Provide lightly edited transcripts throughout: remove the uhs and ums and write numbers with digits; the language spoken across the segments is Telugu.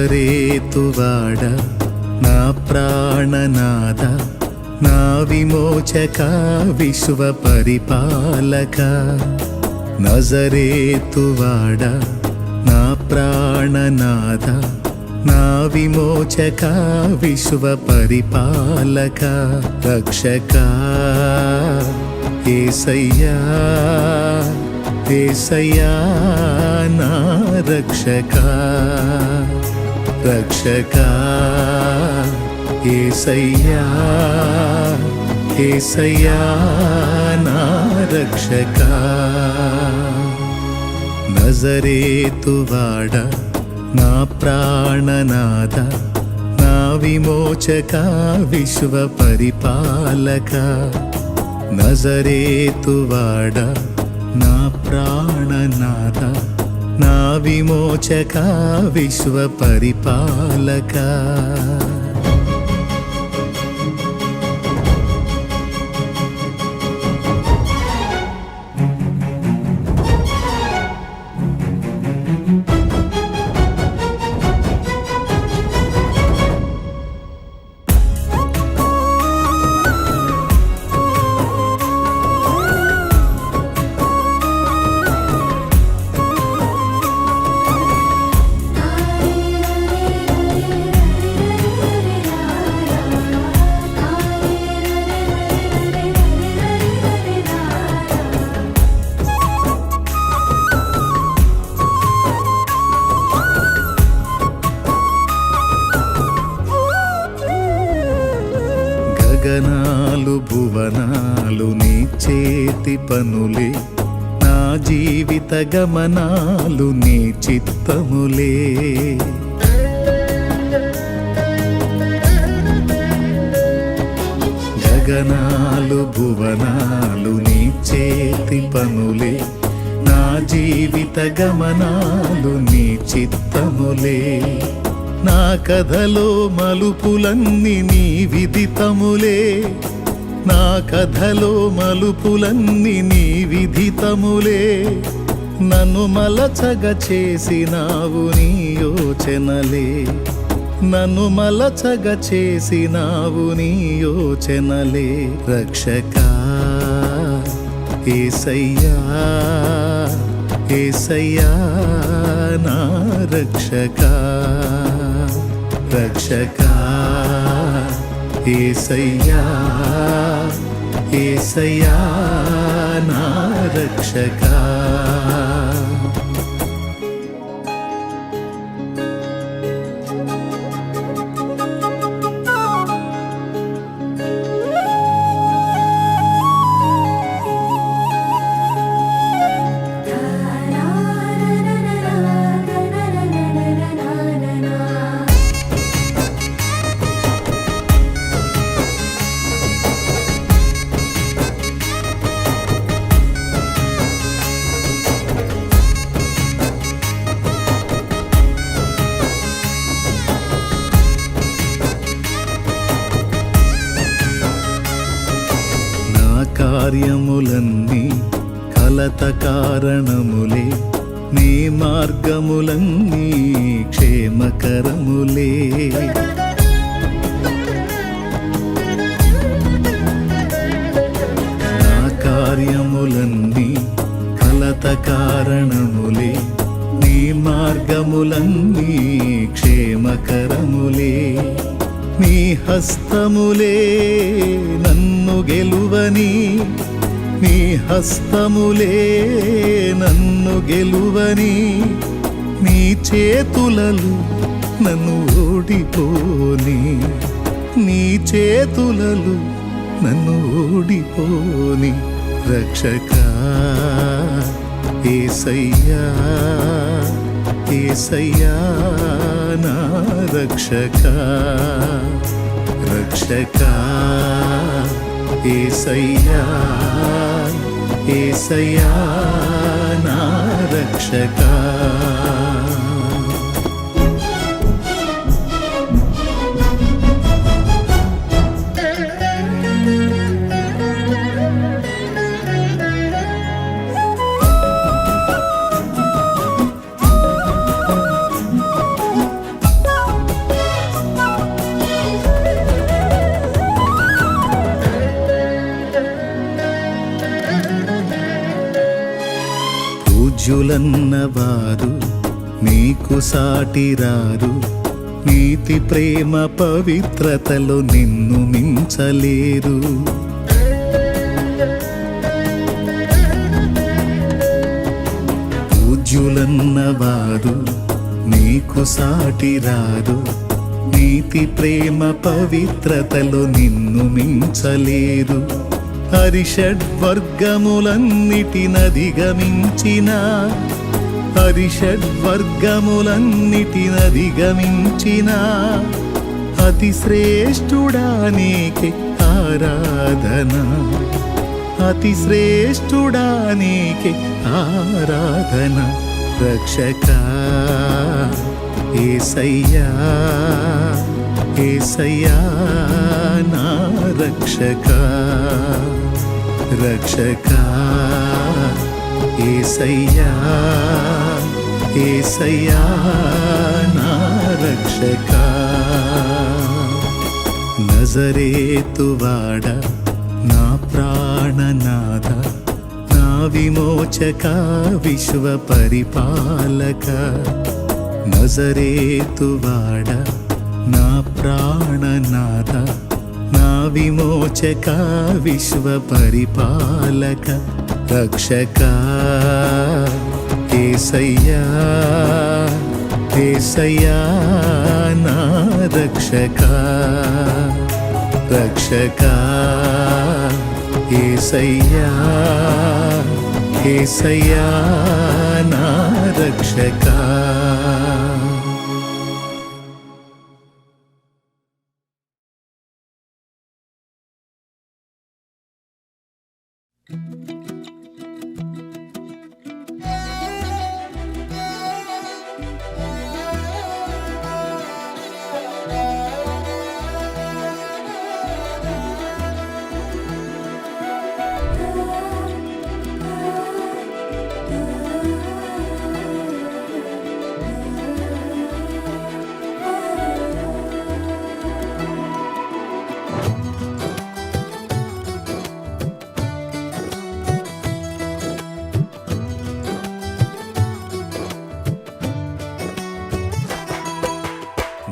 నజరేతువాడ నా ప్రాణనాథ నా విమోచక విశ్వ పరిపాలక నజరేతువాడ నా ప్రాణనాథ నా విమోచక విశ్వ పరిపాలక రక్షక యేసయ్యా యేసయ్యా నా రక్షక రక్షక యేసయ్యా యేసయ్యా నా రక్షక నజరేతువాడ నా ప్రాణనాథ నా విమోచక విశ్వ పరిపాలక నజరేతువాడ నా ప్రాణనాథ నా విమోచక విశ్వ పరిపాలక గగనాలు భువనాలు నీ చేతి పనులే నా జీవిత గమనాలు నీ చిత్తములే గగనాలు భువనాలు నీ చేతి పనులే నా జీవిత గమనాలు నీ చిత్తములే నా కథలో మలుపులన్నీ నీ విదితములే నా కథలో మలుపులన్నీ నీ విదితములే నన్ను మలచగ చేసినావు నీ యోచనలే నన్ను మలచగ చేసినావు నీ యోచనలే రక్షక యేసయ్యా యేసయ్యా నా రక్షక రక్షక యేసయ్యా యేసయ్యా నా రక్షక కార్యములన్నీ కలత కారణములే నీ మార్గములన్నీ క్షేమకరములే నా కార్యములన్నీ కలత కారణములే నీ మార్గములన్నీ క్షేమకరములే నీ హస్తములే నన్ను గెలువని నీ హస్తములే నన్ను గెలువని నీ చేతులలో నన్ను ఓడిపోని నీ చేతులలో నన్ను ఓడిపోని రక్షక యేసయ్యా యేసయ్యా నా రక్షక రక్షకా యేసయ్యా యేసయ్యా నా రక్షకా. పూజ్యులన్నవారు నీకు సాటిరారు, నీతి ప్రేమ పవిత్రతలో నిన్ను మించలేరు. పూజ్యులన్నవారు నీకు సాటిరారు, నీతి ప్రేమ పవిత్రతలో నిన్ను మించలేరు. హరిషడ్వర్గములన్నిటినధిగమించిన హరిషడ్వర్గములన్నిటినధిగమించిన అతి శ్రేష్ఠుడా నీకే ఆరాధన, అతి శ్రేష్ఠుడా నీకే ఆరాధన. రక్షకా యేసయ్యా యేసయ్యా నా రక్షకా. రక్షకా యేసయ్యా యేసయ్యా నా రక్షకా. నజరేతువాడ నా ప్రాణనాథ, నా విమోచక విశ్వ పరిపాలక. నజరేతువాడ నా ప్రాణనాథ, నా విమోచక విశ్వ పరిపాలక. రక్షకా యేసయ్యా యేసయ్యా నా రక్షకా. రక్షకా యేసయ్యా యేసయ్యా నా రక్షకా.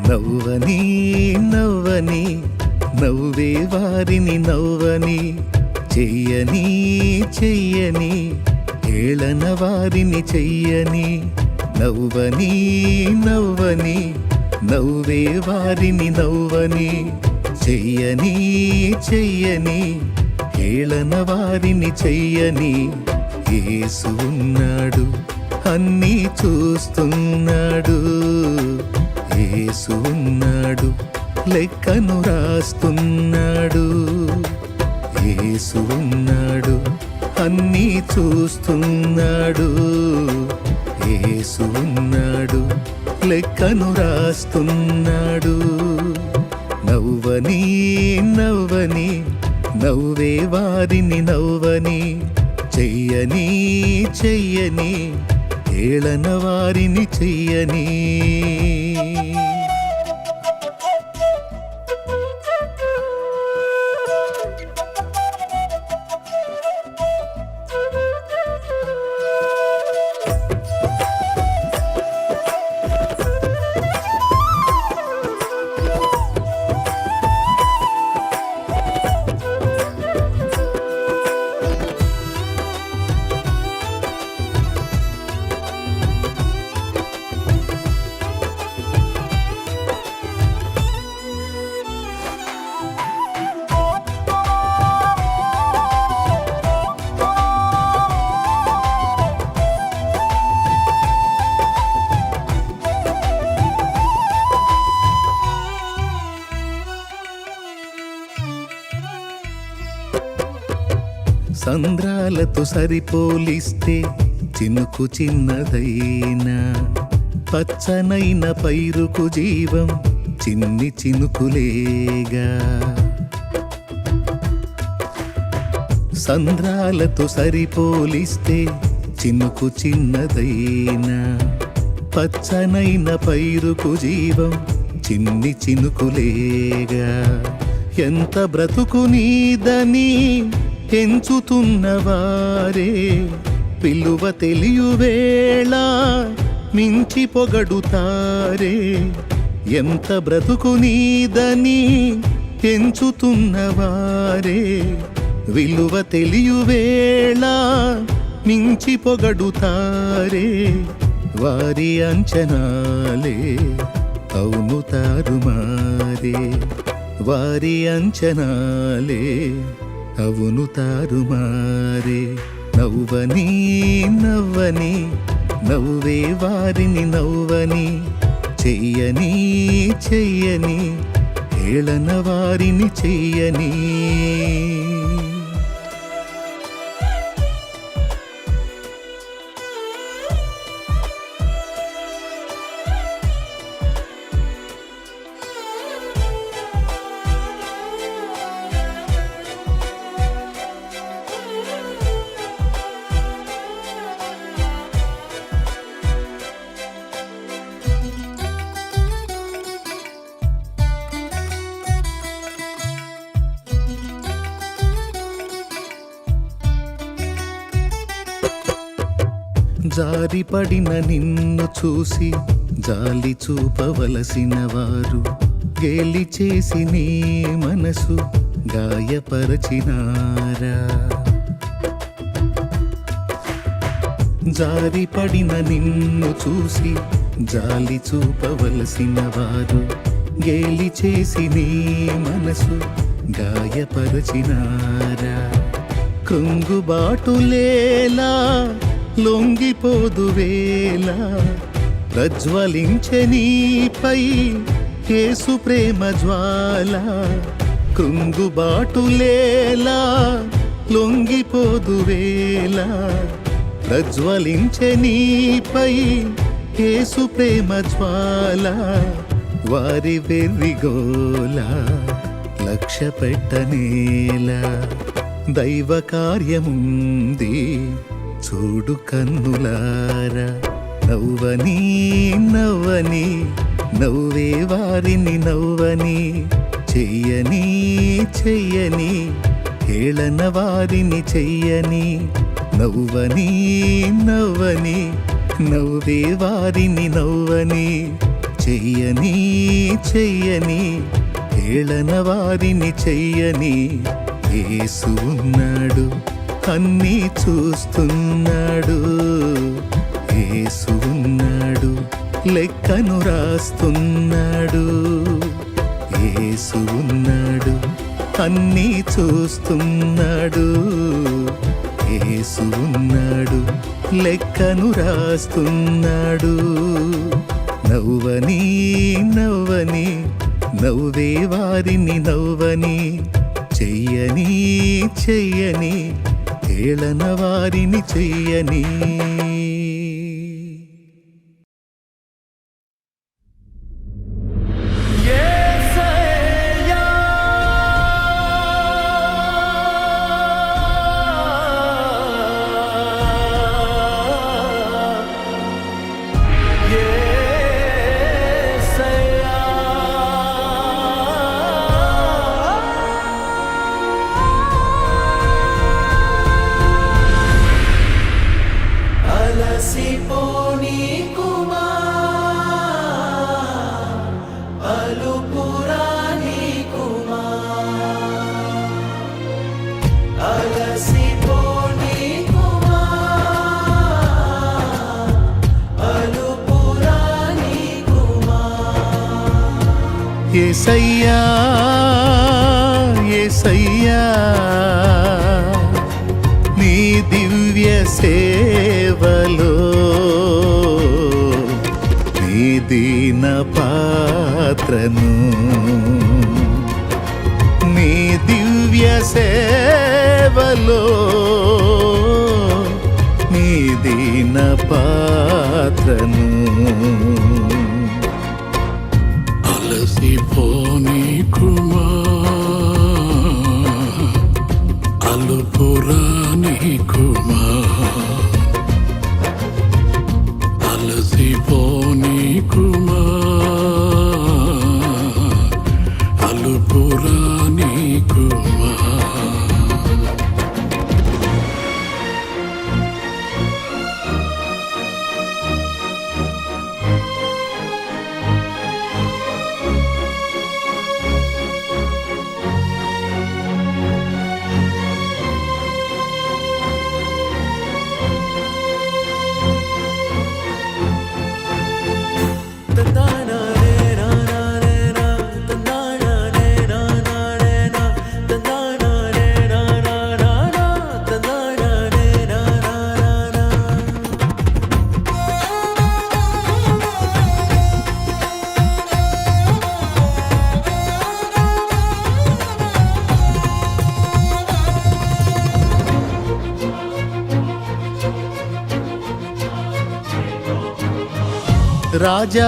నవ్వని నవ్వని నవ్వే వారిని నవ్వని, చెయ్యని చెయ్యని ఏళన వారిని చెయ్యని. నవ్వని నవ్వని నవ్వే వారిని నవ్వని, చెయ్యని చెయ్యని ఏళన వారిని చెయ్యని. యేసు ఉన్నాడు అన్నీ చూస్తున్నాడు, యేసు ఉన్నాడు లెక్కను రాస్తున్నాడు. యేసు ఉన్నాడు అన్నీ చూస్తున్నాడు, యేసు ఉన్నాడు లెక్కను రాస్తున్నాడు. నవ్వని నవ్వని నవ్వే వారిని నవ్వని, చెయ్యని చెయ్యని ఏళన వారిని చెయ్యని. సంద్రాలతో సరిపోలిస్తే చినుకు చిన్నదైనా, పచ్చనైన పైరుకు జీవం చిన్ని చినుకులేగా. సంద్రాలతో సరిపోలిస్తే చినుకు చిన్నదైనా, పచ్చనైన పైరుకు జీవం చిన్ని చినుకులేగా. ఎంత బ్రతుకు నీదని ఎంచుతున్నవారే విలువ తెలియువేళ మించి పొగడుతారే. ఎంత బ్రతుకు నీదని ఎంచుతున్నవారే విలువ తెలియువేళ మించి పొగడుతారే. వారి అంచనాలే అవును తారుమారే, వారి అంచనాలే అవును తారుమారే. నవ్వని నవ్వని నవ్వే వారిని నవ్వని, చెయ్యని చెయ్యని హేళన వారిని చెయ్యని. జారిపడిన నిన్ను చూసి జాలి చూపవలసిన వారు, గేలి చేసి నీ మనసు గాయపరచినారా. జారిపడిన నిన్ను చూసి జాలి చూపవలసిన వారు, గేలి చేసి నీ మనసు గాయపరచినారా. కృంగుబాటులేలా లొంగిపోదు వేళ, ప్రజ్వలించె నీపై యేసు ప్రేమ జ్వాల. కృంగుబాటులేలా లొంగిపోదు వేళ, ప్రజ్వలించె నీపై యేసు ప్రేమ జ్వాల. వారి వెర్రిగోల లక్ష్య పెట్టనేలా, దైవ కార్యముంది చూడు కన్నులారా. నవ్వని నవ్వని నవ్వే వారిని నవ్వని, చెయ్యని చెయ్యని హేళన వారిని చెయ్యని. నవ్వని నవ్వని నవ్వే వారిని నవ్వని, చెయ్యని చెయ్యని హేళన వారిని చెయ్యని. యేసు ఉన్నాడు అన్నీ చూస్తున్నాడు, యేసు ఉన్నాడు లెక్కను రాస్తున్నాడు. యేసు ఉన్నాడు అన్నీ చూస్తున్నాడు, యేసు ఉన్నాడు లెక్కను రాస్తున్నాడు. నవ్వని నవ్వని నవ్వే వారిని నవ్వని, చెయ్యని చెయ్యని హేళన వారిని చెయ్యని. యేసయ్యా యేసయ్యా, నీ దివ్య సేవలో నీ దీన పాత్రను, నీ దివ్య సేవలో నీ దీన పాత్రను అలసిపోని కుమా అలుపురాని కుమా అలసిపోని కుమా అలుపురాని కుమా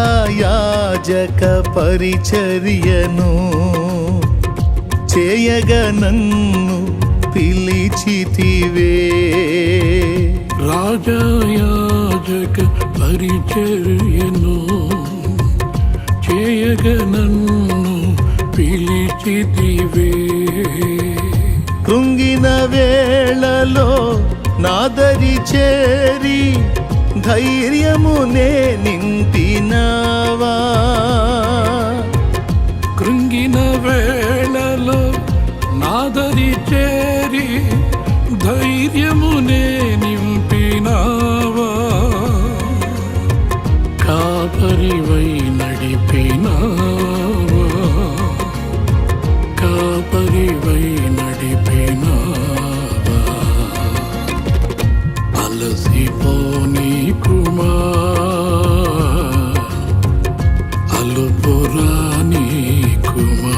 రాజాయాజక పరిచర్యను చేయగ నన్ను పిలిచితివే రాజయాజక పరిచర్యను చేయగ నన్ను పిలిచితివే కృంగిన వేళలో నాదరి చేరి ధైర్యమునే నింపినావా కృంగిన వేళలో నాదరి చేరి ధైర్యమునే నింపినావా కాపరివై నడిపినావా కాపరివై నడిపినావా అలసిపోని కుమా అలుపురాని కుమా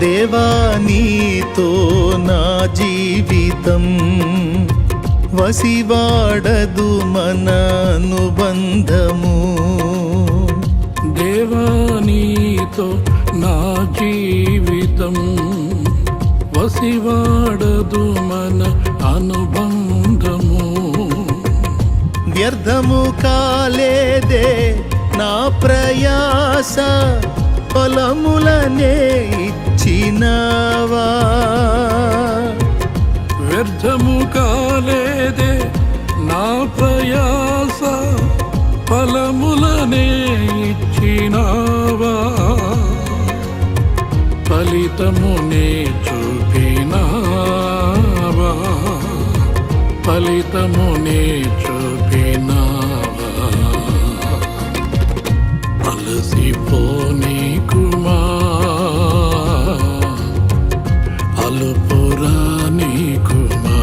దేవా నీతో నా జీవితం వసివాడదు మన అనుబంధము దేవా నీతో నా జీవితం వసివాడదు మన అనుబంధము వ్యర్థము కాలేదే నా ప్రయాస ఫలములనే ఇచ్చినావా వ్యర్థము కాలేదే నా ప్రయాస ఫలములనే ఇచ్చినావా ఫలితమునే చూపినావా ఫలితమునే చూపినావా అలసిపోని కుమా అలుపురాని కుమా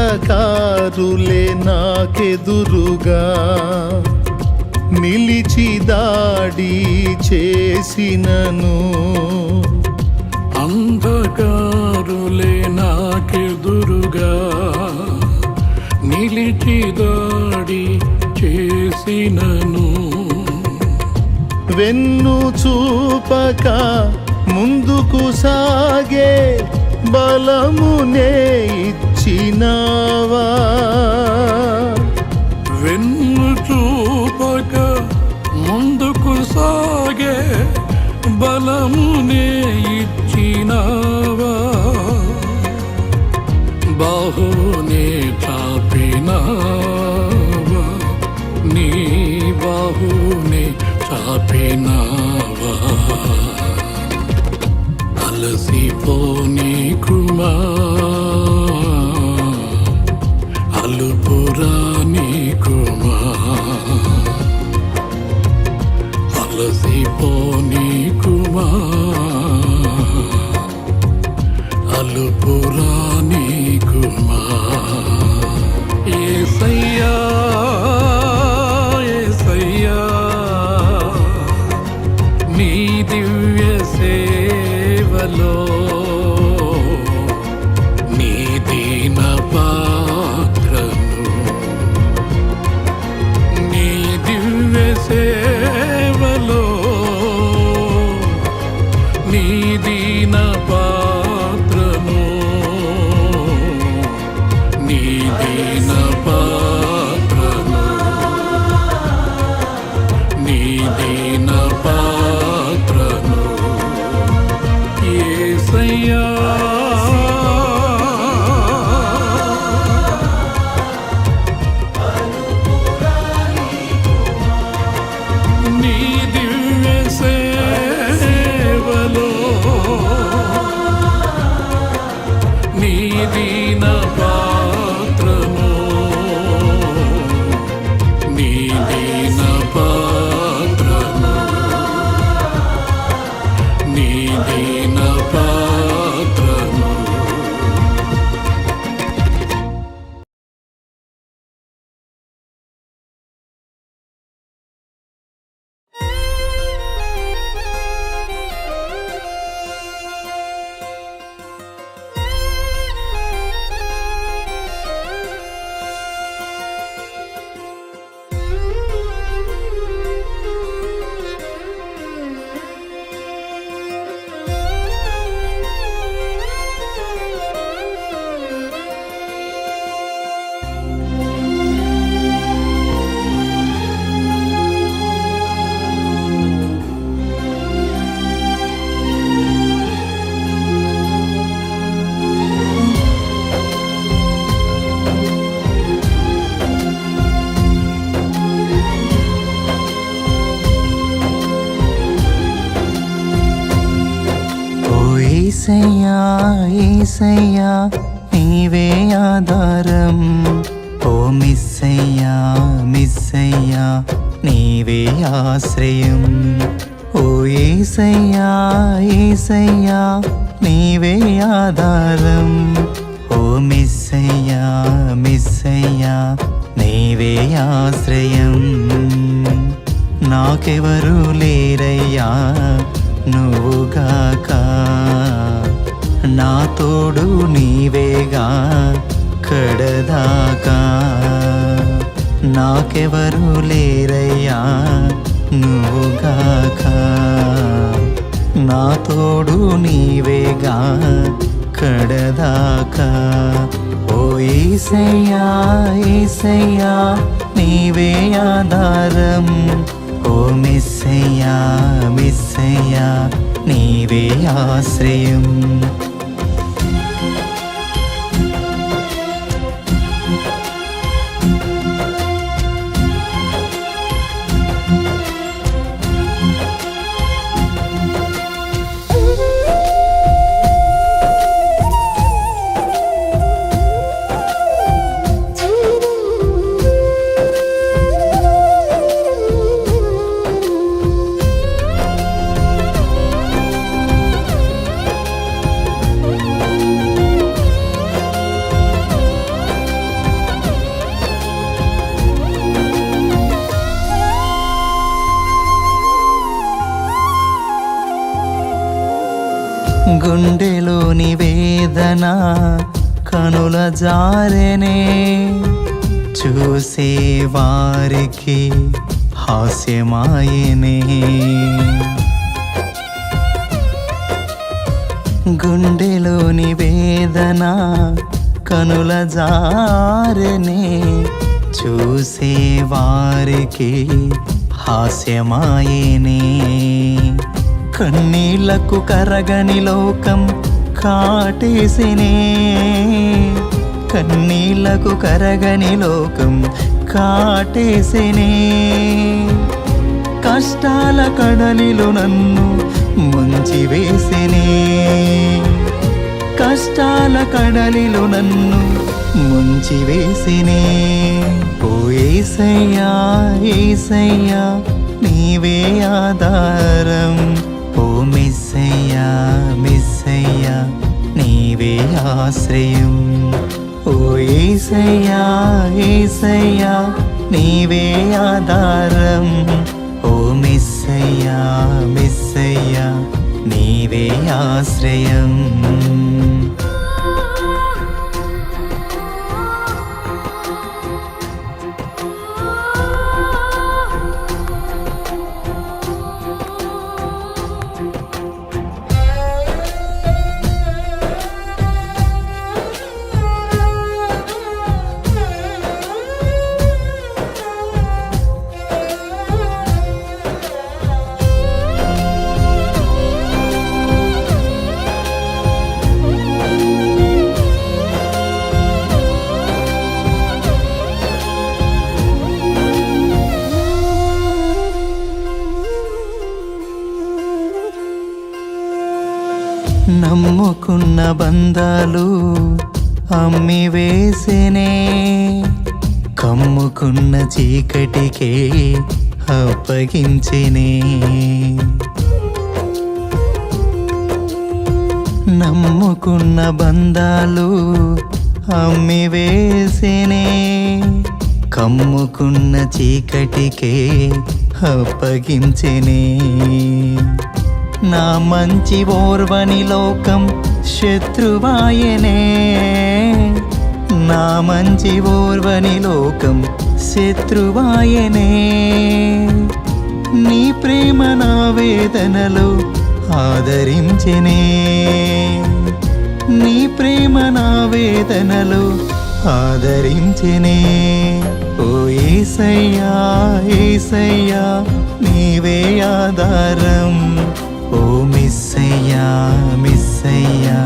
అంధకారులే నాకెదురుగా నిలిచి దాడి చేసినను అంధకారులే నాకెదురుగా నిలిచి దాడి చేసినను వెన్ను చూపక ముందుకు సాగే బలమునే ఇచ్చినావా వెన్ను చూపక ముందుకు సాగే బలమునే ఇచ్చినావా బాహునే చాపినావా నీ బాహునే చాపినావా అలసిపోనీకుమా అలుపురానీకుమా అలసిపోనీకుమా అలుపురానీకుమా యేసయ్యా యేసయ్యా నీ దివ్య సేవలో నీ దీన పాత్రను నీ దివ్య సేవలో నీ దీన పాత్రను నీ దీన పాత్రను నీ దీన పాత్రను యేసయ్యా నీ దివ్య సేవలో నీ దీన పాత్రను నీ దీన పాత్రను నీ దీన పాత్రను ఏసయ్యా ఏసయ్యా నీవే ఆధారం ఓ మిస్సయ్యా మిస్సయ్యా నీవే ఆశ్రయం ఓ ఏసయ్యా ఏసయ్యా నీవే ఆధారం ఓ మిస్సయ్యా మిస్సయ్యా నీవే ఆశ్రయం నాకెవరు లేరయ్యా నువ్వుగాక నా తోడు నీవేగా కడదాకా నాకెవరు లేరయ్యా నువ్వుగాక నా తోడు నీవేగా కడదాకా ఓ యేసయ్యా యేసయ్యా నీవే ఆధారం ఓ మిస్సయ్యా మిస్సయ్యా నీవే ఆశ్రయం గుండెలోని వేదన కనుల జారెనే, చూసే వారికి హాస్యమాయనే. గుండెలోని వేదన కనుల జారెనే, చూసే వారికి హాస్యమాయనే. కన్నీళ్లకు కరగని లోకం కాటేసినే, కన్నీళ్లకు కరగని లోకం కాటేసినే. కష్టాల కడలిలో నన్ను ముంచివేసినే, కష్టాల కడలిలో నన్ను ముంచివేసినే. ఓ యేసయ్యా యేసయ్యా నీవే ఆధారం, ఓ మెస్సయ్యా మెస్సయ్యా నీవే ఆశ్రయం. ఓ యేసయ్యా యేసయ్యా నీవే ఆధారం, ఓ మెస్సయ్యా మెస్సయ్యా నీవే ఆశ్రయం. నమ్ముకున్న బంధాలు అమ్మి వేసినే, కమ్ముకున్న చీకటికే అప్పగించినే. నమ్ముకున్న బంధాలు అమ్మి వేసినే, కమ్ముకున్న చీకటికే అప్పగించినే. నా మంచి ఓర్వని లోకం శత్రువాయనే, నా మంచి ఓర్వని లోకం శత్రువాయనే. నీ ప్రేమ నా వేదనలో ఆదరించెనే, నీ ప్రేమ నా వేదనలో ఆదరించెనే. ఓ యేసయ్యా యేసయ్యా నీవే ఆధారం, ఓ మెస్సయ్యా మెస్సయ్యా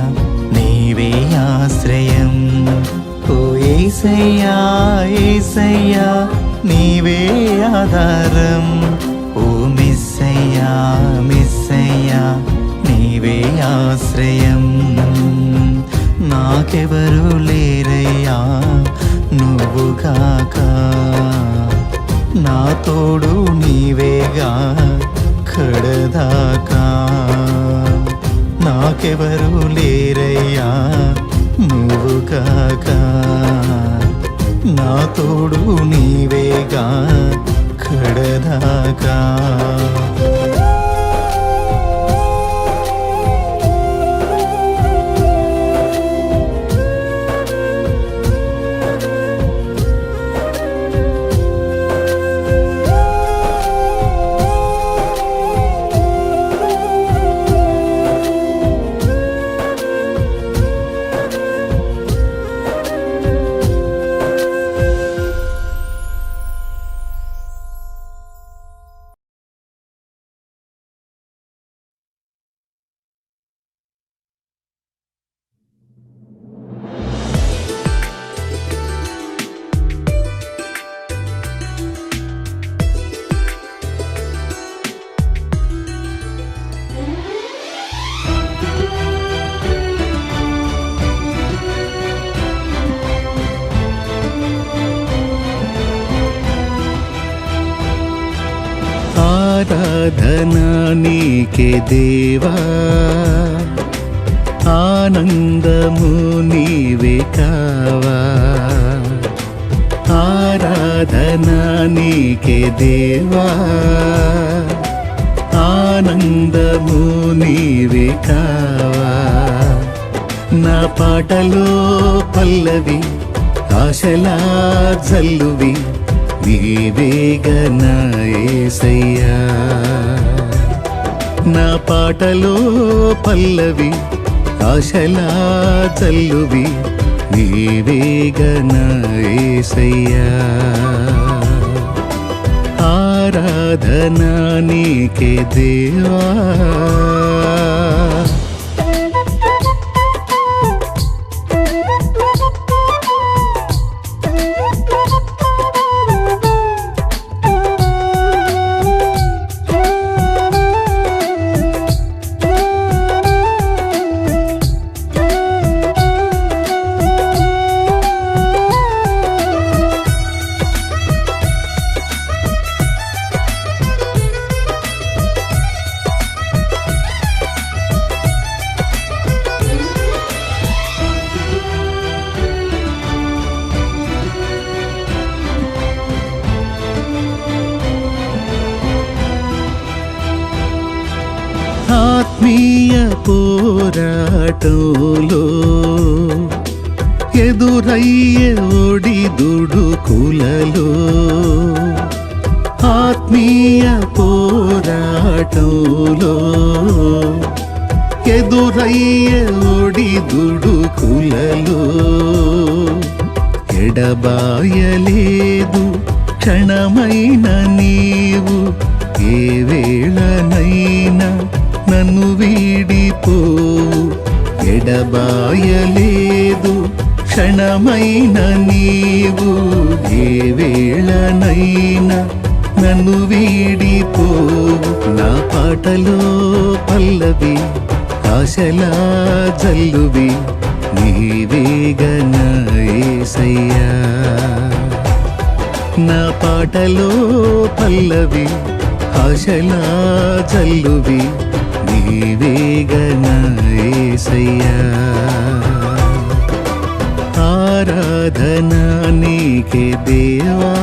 నీవే ఆశ్రయం. ఓ యేసయ్యా యేసయ్యా నీవే ఆధారం, ఓ మెస్సయ్యా మెస్సయ్యా నీవే ఆశ్రయం. నాకెవరు లేరయ్యా నువ్వుగాక, నా తోడు నీవేగా కడదాకా. నాకెవరు లేరయ్యా నువ్వుగాక, నా తోడు నీవేగా కడదాకా. ఆరాధనా నీకే దేవా, ఆనందము నీవే కావా. ఆరాధనా నీకే దేవా, ఆనందము నీవే కావా నా పాటలో పల్లవి ఆశలా జల్లువి నీవేగా నా యేసయ్యా నా పాటలో పల్లవి ఆశలా జల్లువి నీవేగా నా యేసయ్యా ఆరాధనా నీకే దేవా ఆత్మీయ పోరాటంలో ఎదురయ్యే ఒడిదుడుకులలో ఆత్మీయ పోరాటంలో ఎదురయ్యే ఒడిదుడుకులలో ఎడబాయలేదు క్షణమైన నీవు ఏ వేళనైనా నన్ను వీడిపోవు ఎడబాయలేదు క్షణమైన నీవు ఏ వేళనైనా నన్ను వీడిపోవు నా పాటలో పల్లవి ఆశలా జల్లువి నీవేగా నా యేసయ్యా నా పాటలో పల్లవి ఆశలా జల్లువి నీవేగా నా యేసయ్యా ఆరాధనా నీకే దేవా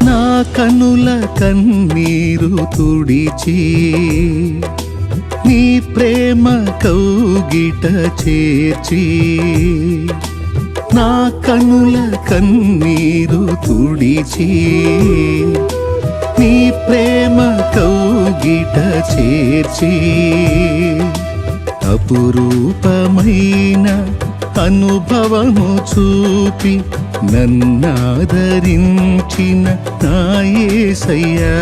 నా కనుల కన్నీరు తుడిచి నీ ప్రేమ కౌగిట చేర్చి నా కనుల కన్నీరు తుడిచి నీ ప్రేమ కౌగిట చేర్చి అపురూపమైన అనుభవము చూపి నన్నాదరించిన నా యేసయ్యా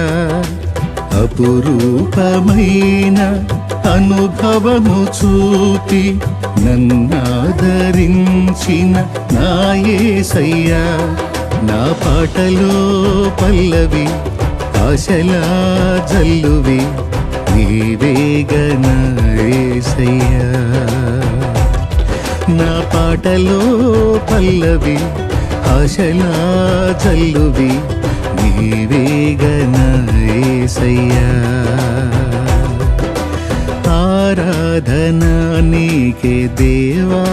అపురూపమైన అనుభవము చూపి నన్నాదరించిన నా యేసయ్యా నా పాటలో పల్లవి ఆశలా జల్లువి నీవేగా నా యేసయ్యా నా పాటలో పల్లవి ఆశలా జల్లువి నీవేగా నా యేసయ్యా ఆరాధనా నీకే దేవా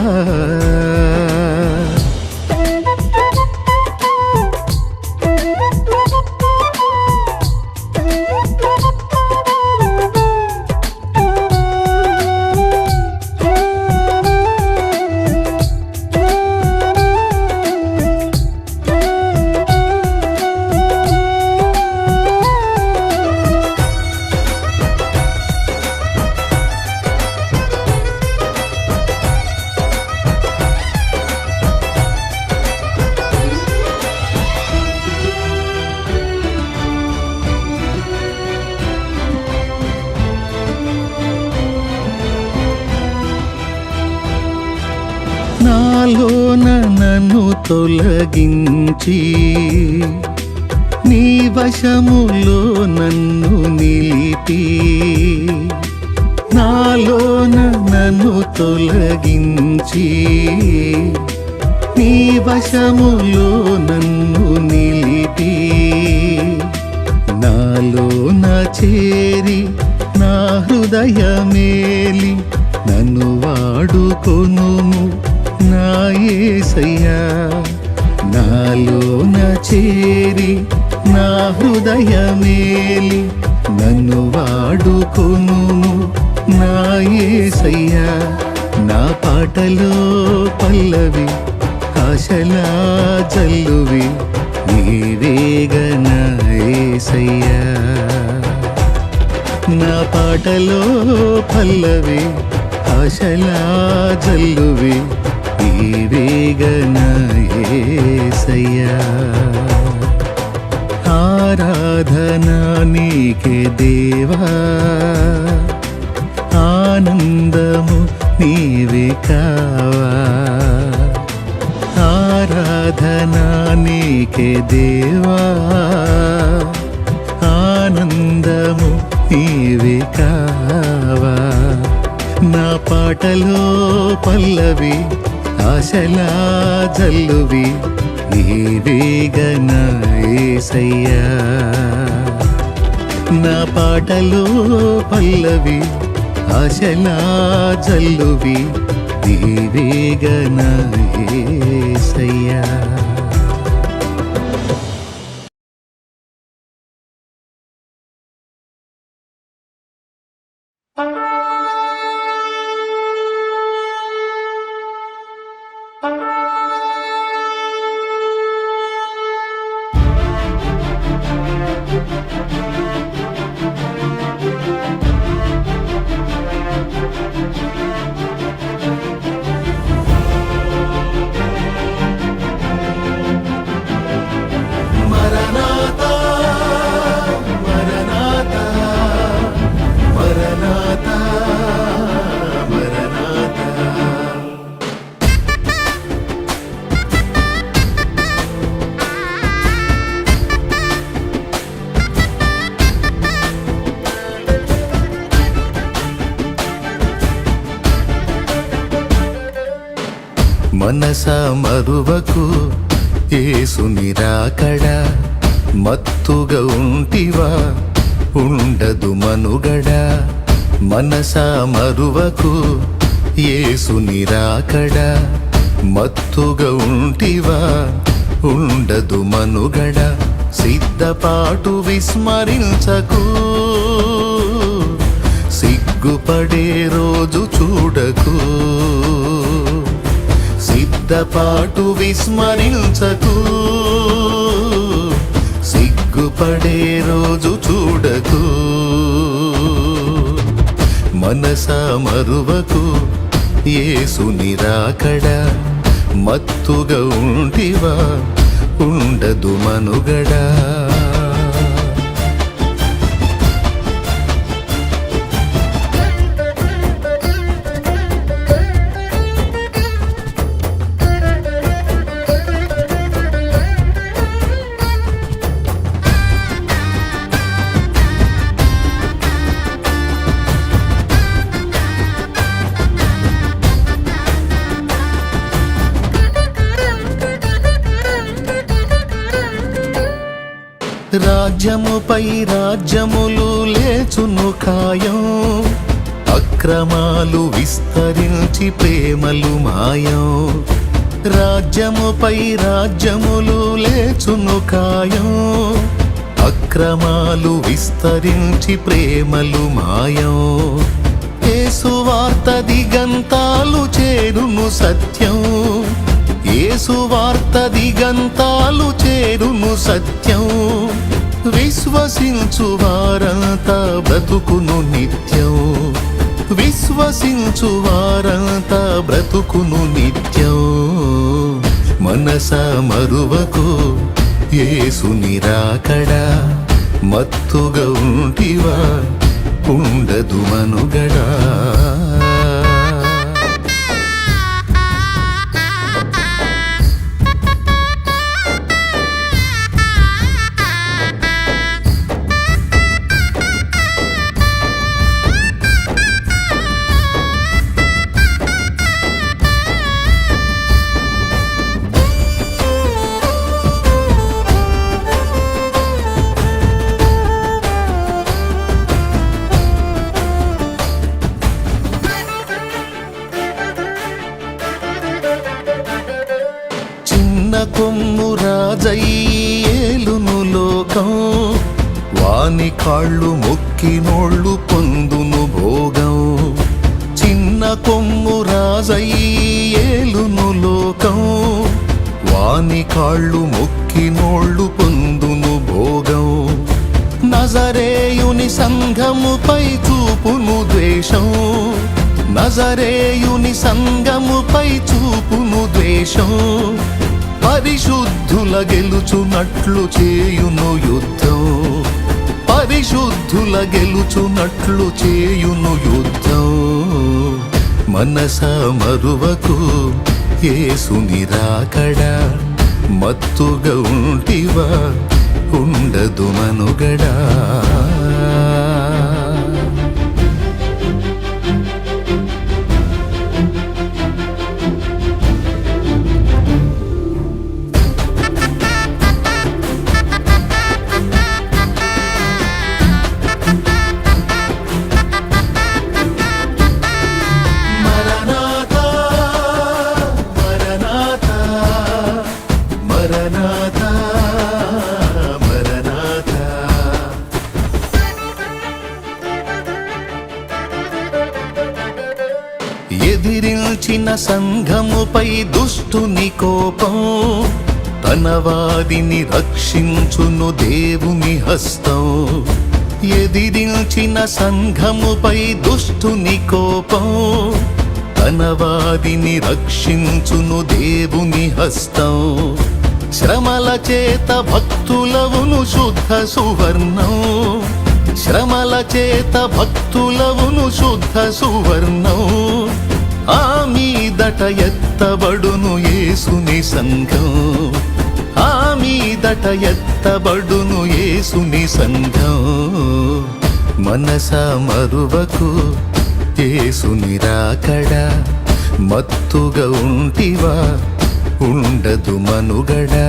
నన్ను తొలగించి నీ వశములో నన్ను నిలిపి నాలోన నన్ను తొలగించి నీ వశములో నన్ను నిలిపి నాలోన చేరి నా హృదయమేలి నన్ను వాడుకొనుము నా యేసయ్యా నాలోన చేరి నా హృదయమేలి నన్ను వాడుకొనుము నా యేసయ్యా నా పాటలో పల్లవి ఆశలా జల్లువి నీవేగన యేసయ్యా నా పాటలో పల్లవి ఆశలా జల్లువి నీవేగన యేసయ్యా ఆరాధన నీకే దేవా ఆనందము నీవే కావా ఆరాధన నీకే దేవా ఆనందము నీవే కావా నా పాటలో పల్లవి ఆశలా జల్లువి నీవేగన యేసయ్యా నా పాటలో పల్లవి ఆశలా జల్లువి నీవేగన యేసయ్యా మనస మరువకు యేసుని రాకడ మత్తుగా ఉంటివా ఉండదు మనుగడ మనస మరువకు యేసుని రాకడ మత్తుగా ఉంటివా ఉండదు మనుగడ సిద్ధపాటు విస్మరించకు సిగ్గుపడే రోజు చూడకు సిద్ధపాటు విస్మరించకు సిగ్గుపడే రోజు చూడకు మనస మరువకు యేసుని రాకడ మత్తుగా ఉంటివా ఉండదు మనుగడా రాజ్యముపై రాజ్యములు లేచును ఖాయం అక్రమాలు విస్తరించి ప్రేమలు మాయం రాజ్యముపై రాజ్యములు లేచును ఖాయం అక్రమాలు విస్తరించి ప్రేమలు మాయం యేసు వార్త దిగంతాలు చేరును సత్యం యేసు వార్త దిగంతాలు చేరును సత్యం విశ్వసించు వారంతా బ్రతుకును నిత్యం విశ్వసించు వారంతా బ్రతుకును నిత్యం మనస మరువకు యేసుని రాకడ మత్తుగా ఉంటివా ఉండదు మనుగడా లోకం వాని కాళ్ళు మొక్కినోళ్ళు పొందును భోగం చిన్న కొమ్ము రాజయ్యి ఏలును లోకం వాని కాళ్ళు మొక్కినోళ్ళు పొందును భోగం నజరేయుని సంఘముపై చూపును ద్వేషం నజరేయుని సంఘముపై చూపును ద్వేషం పరిశుద్ధుల గెలుచునట్లు చేయును యుద్ధం పరిశుద్ధుల గెలుచునట్లు చేయును యుద్ధం మనస మరువకు యేసుని రాకడా మత్తుగా ఉంటివా ఉండదు మనుగడా మరణాతా మరణాతా మరణాతా మరణాతా ఎదిరించిన సంఘముపై దుష్టుని కోపం తన వారిని రక్షించును దేవుని హస్తం ఎదిరించిన సంఘముపై దుష్టుని కోపం తన వారిని రక్షించును దేవుని హస్తం శ్రమల చేత భక్తులవును శుద్ధ సువర్ణం శ్రమల చేత భక్తులవును శుద్ధ సువర్ణం ఆ మీదట ఎత్తబడును యేసుని సంఘం ఆ మీదట ఎత్తబడును యేసుని సంఘం మనస మరువకు యేసుని రాకడా మత్తుగా ఉంటివా ఉండదు మనుగడా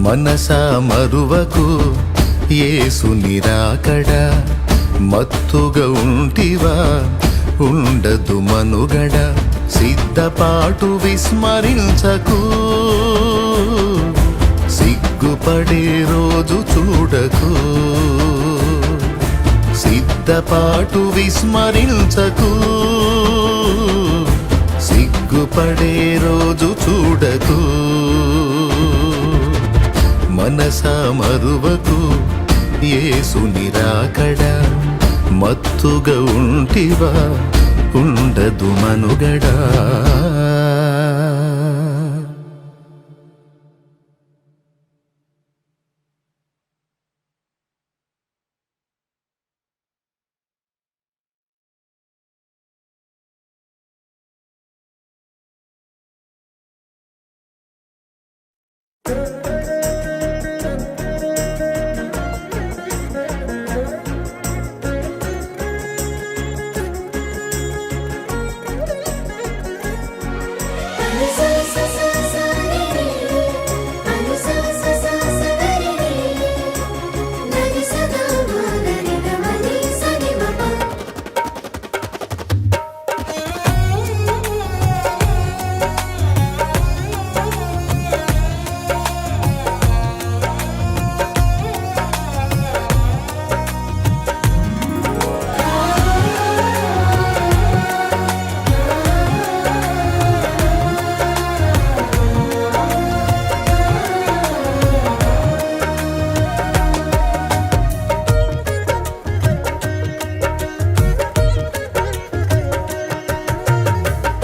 మనస మరువకు యేసుని రాకడా మత్తుగా ఉంటివా ఉండదు మనుగడ సిద్ధపాటు విస్మరించకు సిగ్గుపడే రోజు చూడకు సిద్ధపాటు విస్మరించకు సిగ్గుపడే రోజు చూడకు మనస మరువకు యేసుని రాకడా మత్తుగా ఉంటివా ఉండదు మనుగడా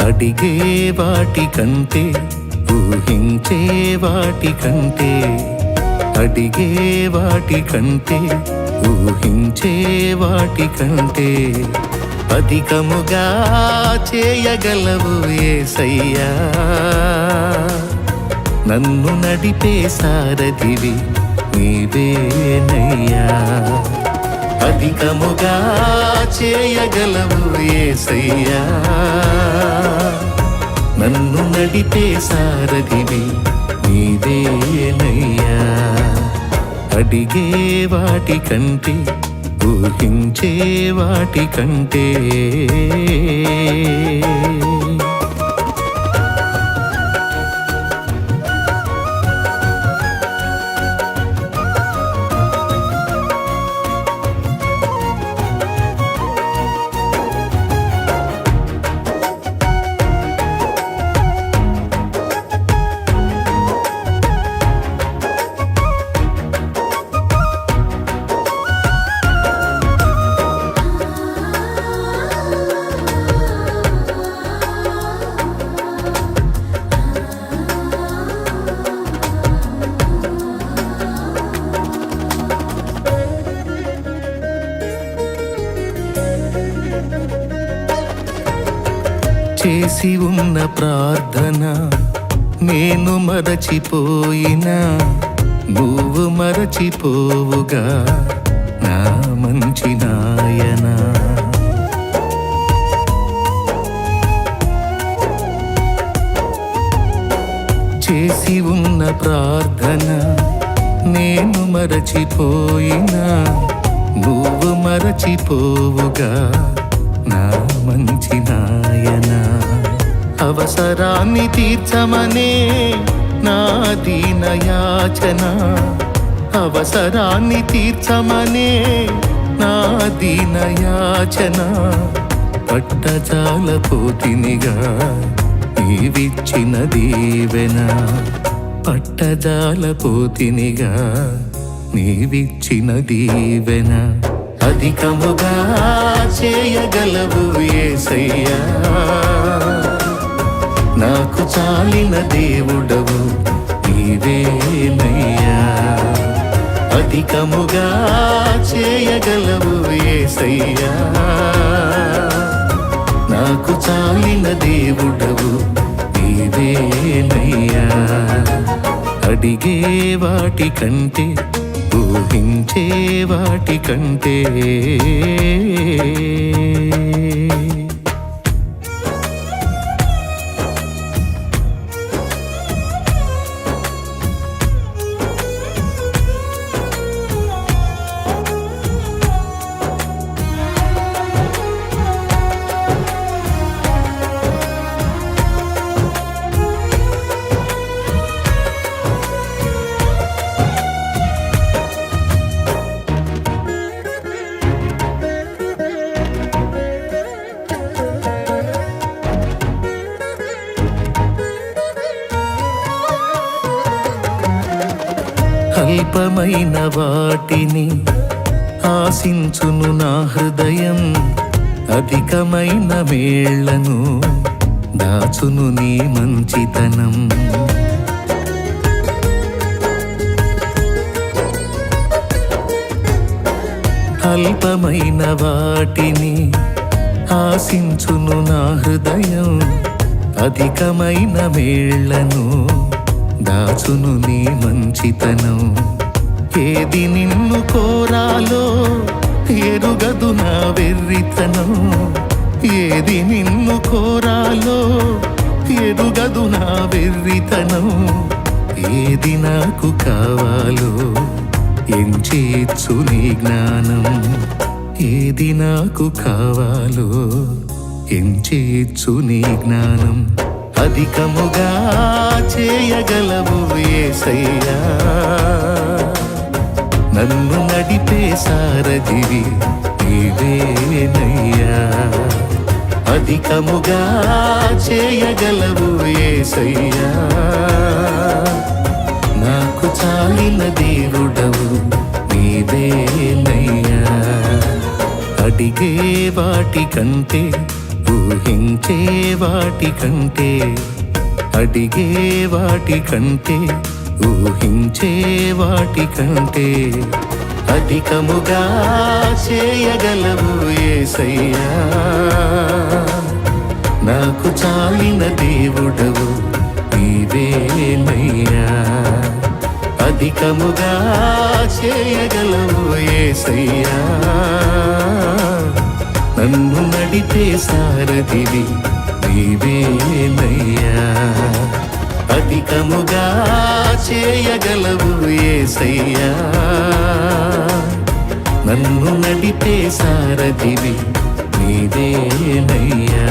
అడిగే వాటి కంటే ఊహించే వాటి కంటే అడిగే వాటి కంటే ఊహించే వాటి కంటే అధికముగా చేయగలవు యేసయ్యా నన్ను నడిపే సారథివి నీవేనయ్యా అధికముగా చేయగలవు యేసయ్యా నన్ను నడిపే సారథివి నీవేనయ్యా అడిగే వాటి కంటే ఊహించే వాటి కంటే చేసి ఉన్న ప్రార్థన నేను మరచిపోయినా నువ్వు మరచిపోవుగా నా మంచి నాయనా. చేసి ఉన్న ప్రార్థన నేను మరచిపోయినా నువ్వు మరచిపోవుగా నా మంచి నాయనా. అవసరాన్ని తీర్చమనే నా దీన యాచన, అవసరాన్ని తీర్చమనే నా దీన యాచన. పట్టజాల పోతినిగా నీవిచ్చిన దీవెన, పట్టజాల పోతినిగా నీవిచ్చిన దీవెన. అధికముగా చేయగలవు యేసయ్యా, నాకు చాలిన దేవుడవు నీవేనయ్యా. అధికముగా చేయగలవు యేసయ్యా, నాకు చాలిన దేవుడవు నీవేనయ్యా. అడిగే వాటి కంటే ఊహించే వాటి కంటే అల్పమైన వాటిని ఆశించును నా హృదయం, అధికమైన మేళ్లను దాచును నీ మంచితనం. అల్పమైన వాటిని ఆశించును నా హృదయం, అధికమైన మేళ్లను దాచును నీ మంచితనం. ఏది నిన్ను కోరాలో ఎరుగదు నా వెర్రితనం, ఏది నిన్ను కోరాలో ఎరుగదు నా వెర్రితనం. ఏది నాకు కావాలో ఎంచేచ్చు నీ జ్ఞానం, ఏది నాకు కావాలో ఎంచేచ్చు నీ జ్ఞానం. అధికముగా చేయగలవు యేసయ్యా, నన్ను నడిపే సారథివి నీవేనయ్యా. అధికముగా చేయగలవు యేసయ్యా, నాకు చాలిన దేవుడవు నీవేనయ్యా. అడిగే వాటి కంటే ఊహించే వాటి కంటే, అడిగే వాటి కంటే ఊహించే వాటి కంటే అధికముగా చేయగలవు యేసయ్యా, నాకు చాలిన దేవుడవు నీవేనయ్యా. అధికముగా చేయగలవు యేసయ్యా, నన్ను నడిపే సారథివి నీవేనయ్యా. అధికముగా చేయగలవు యేసయ్యా, నన్ను నడిపే సారథివి నీవేనయ్యా.